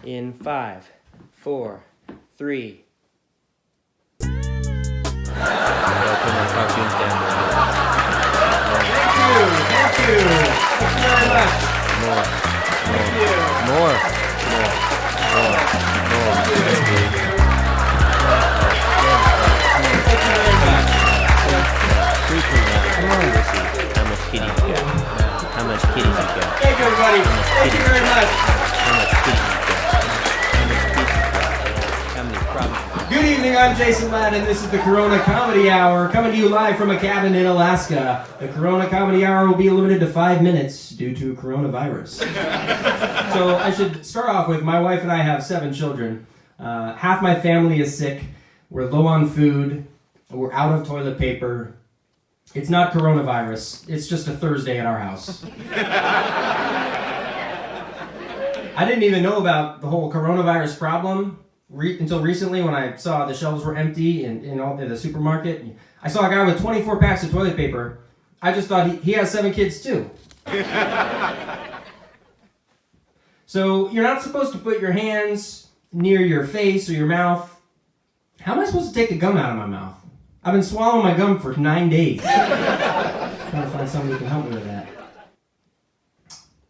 In 5, 4, 3. Open the cartoons down Thank you. Thank you very much. More. Thank you. More. Thank you very much. How much kitties you got? How much kitties you got? Thank you, everybody. Thank you very much. How much kitties you got? How many problems? Good evening, I'm Jason Ladd, and this is the Corona Comedy Hour, coming to you live from a cabin in Alaska. The Corona Comedy Hour will be limited to 5 minutes due to coronavirus. So I should start off with, my wife and I have 7 children. Half my family is sick. We're low on food. We're out of toilet paper. It's not coronavirus. It's just a Thursday at our house. I didn't even know about the whole coronavirus problem until recently when I saw the shelves were empty in the supermarket. I saw a guy with 24 packs of toilet paper. I just thought he has 7 kids too. So you're not supposed to put your hands near your face or your mouth. How am I supposed to take the gum out of my mouth? I've been swallowing my gum for 9 days. Trying to find somebody who can help me with that.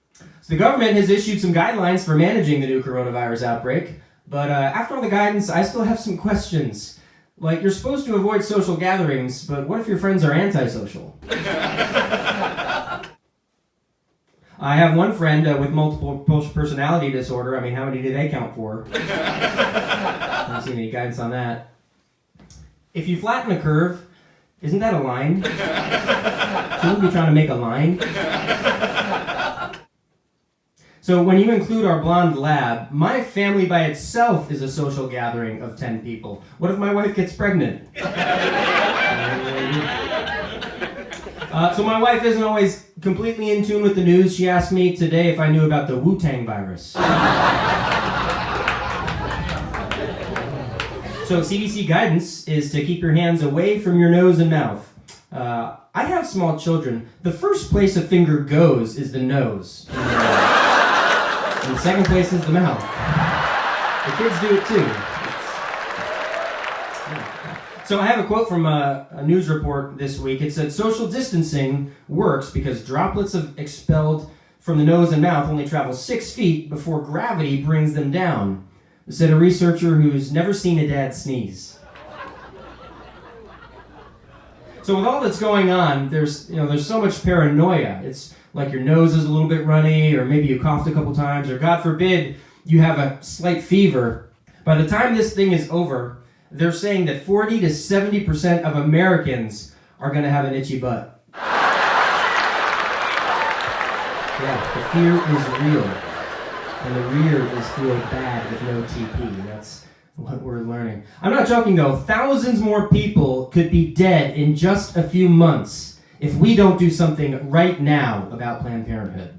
So the government has issued some guidelines for managing the new coronavirus outbreak. But after all the guidance, I still have some questions. Like, you're supposed to avoid social gatherings, but what if your friends are antisocial? I have one friend with multiple personality disorder. I mean, how many do they count for? I haven't seen any guidance on that. If you flatten a curve, isn't that a line? Shouldn't we be trying to make a line? So when you include our blonde lab, my family by itself is a social gathering of 10 people. What if my wife gets pregnant? So my wife isn't always completely in tune with the news. She asked me today if I knew about the Wu-Tang virus. So CDC guidance is to keep your hands away from your nose and mouth. I have small children. The first place a finger goes is the nose. And the second place is the mouth. The kids do it too. So I have a quote from a news report this week. It said, social distancing works because droplets expelled from the nose and mouth only travel 6 feet before gravity brings them down, said a researcher who's never seen a dad sneeze. So with all that's going on, there's so much paranoia. It's like your nose is a little bit runny, or maybe you coughed a couple times, or God forbid, you have a slight fever. By the time this thing is over, they're saying that 40 to 70% of Americans are going to have an itchy butt. Yeah, the fear is real. And the rear is feel bad with no TP. That's what we're learning. I'm not joking though. Thousands more people could be dead in just a few months if we don't do something right now about Planned Parenthood.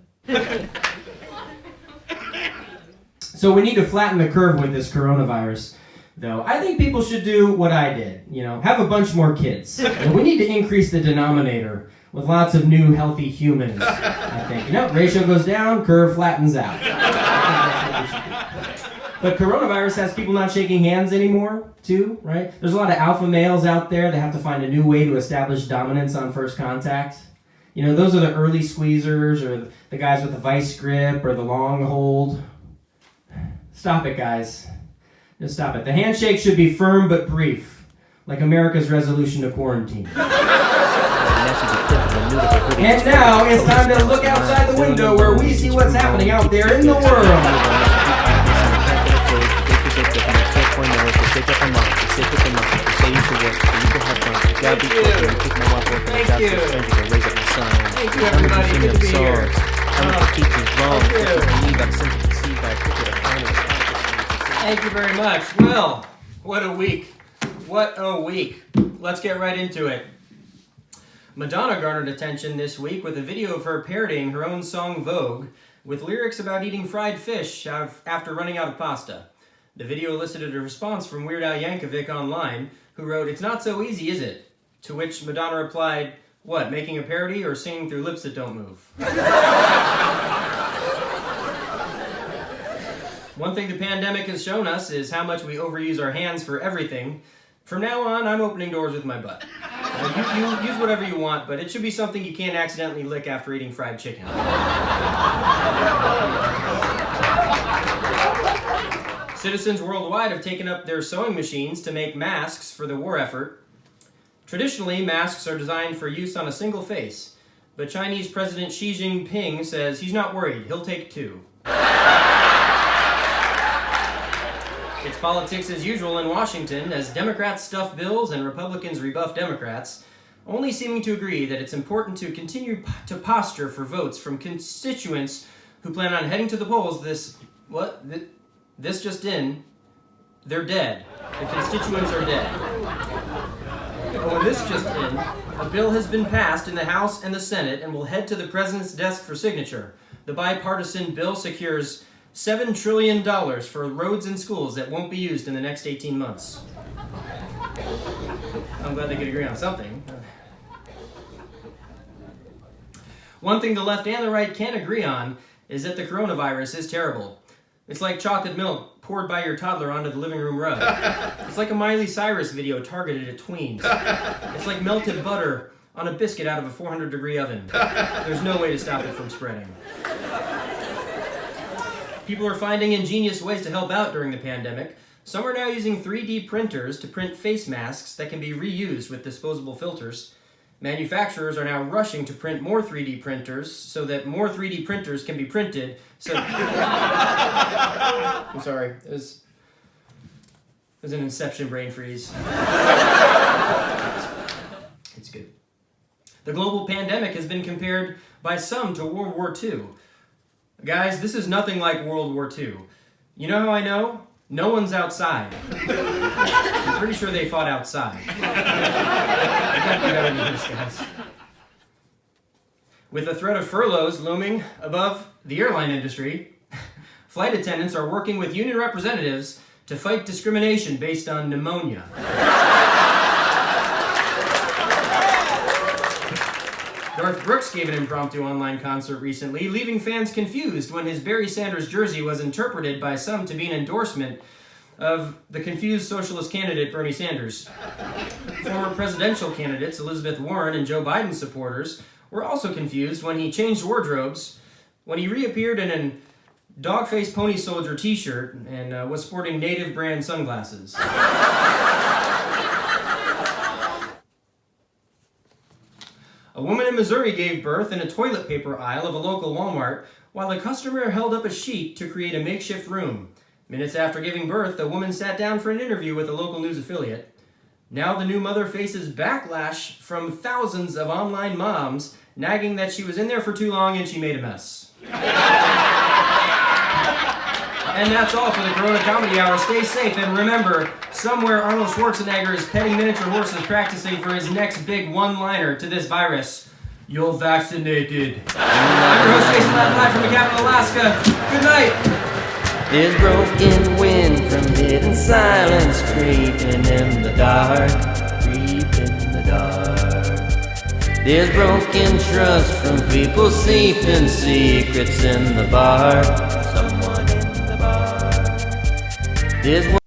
So we need to flatten the curve with this coronavirus, though. I think people should do what I did, have a bunch more kids. And we need to increase the denominator with lots of new healthy humans, I think. Ratio goes down, curve flattens out. I think that's what we should do. But coronavirus has people not shaking hands anymore, too, right? There's a lot of alpha males out there that have to find a new way to establish dominance on first contact. Those are the early squeezers, or the guys with the vice grip, or the long hold. Stop it, guys. Just stop it. The handshake should be firm but brief, like America's resolution to quarantine. And now it's time to look outside the window where we see what's happening out there in the world. Thank you. Thank you, everybody. Good to be here. Thank you very much. Well, what a week. What a week. Let's get right into it. Madonna garnered attention this week with a video of her parodying her own song Vogue with lyrics about eating fried fish after running out of pasta. The video elicited a response from Weird Al Yankovic online, who wrote, "It's not so easy, is it?" To which Madonna replied, "What, making a parody or singing through lips that don't move?" One thing the pandemic has shown us is how much we overuse our hands for everything. From now on, I'm opening doors with my butt. You use whatever you want, but it should be something you can't accidentally lick after eating fried chicken. Citizens worldwide have taken up their sewing machines to make masks for the war effort. Traditionally, masks are designed for use on a single face, but Chinese President Xi Jinping says he's not worried, he'll take 2. It's politics as usual in Washington as Democrats stuff bills and Republicans rebuff Democrats, only seeming to agree that it's important to continue to posture for votes from constituents who plan on heading to the polls this just in, they're dead. The constituents are dead. Oh, this just in, a bill has been passed in the House and the Senate and will head to the President's desk for signature. The bipartisan bill secures $7 trillion for roads and schools that won't be used in the next 18 months. I'm glad they could agree on something. One thing the left and the right can't agree on is that the coronavirus is terrible. It's like chocolate milk poured by your toddler onto the living room rug. It's like a Miley Cyrus video targeted at tweens. It's like melted butter on a biscuit out of a 400-degree oven. There's no way to stop it from spreading. People are finding ingenious ways to help out during the pandemic. Some are now using 3D printers to print face masks that can be reused with disposable filters. Manufacturers are now rushing to print more 3D printers so that more 3D printers can be printed. So, I'm sorry, it was an Inception brain freeze. It's good. The global pandemic has been compared by some to World War II. Guys, this is nothing like World War II. You know how I know? No one's outside. I'm pretty sure they fought outside. I gotta be better than this, guys. With the threat of furloughs looming above the airline industry, flight attendants are working with union representatives to fight discrimination based on pneumonia. Garth Brooks gave an impromptu online concert recently, leaving fans confused when his Barry Sanders jersey was interpreted by some to be an endorsement of the confused socialist candidate Bernie Sanders. Former presidential candidates Elizabeth Warren and Joe Biden supporters were also confused when he changed wardrobes, when he reappeared in a dog-faced pony soldier t-shirt and was sporting native brand sunglasses. A woman in Missouri gave birth in a toilet paper aisle of a local Walmart while a customer held up a sheet to create a makeshift room. Minutes after giving birth, the woman sat down for an interview with a local news affiliate. Now the new mother faces backlash from thousands of online moms nagging that she was in there for too long and she made a mess. And that's all for the Corona Comedy Hour. Stay safe, and remember, somewhere Arnold Schwarzenegger is petting miniature horses practicing for his next big one-liner to this virus. You're vaccinated. I'm your host, Jason Ladd, live from the capital, Alaska. Good night. There's broken wind from hidden silence creeping in the dark, creeping in the dark. There's broken trust from people seeping secrets in the bar. Someone in the bar. There's one.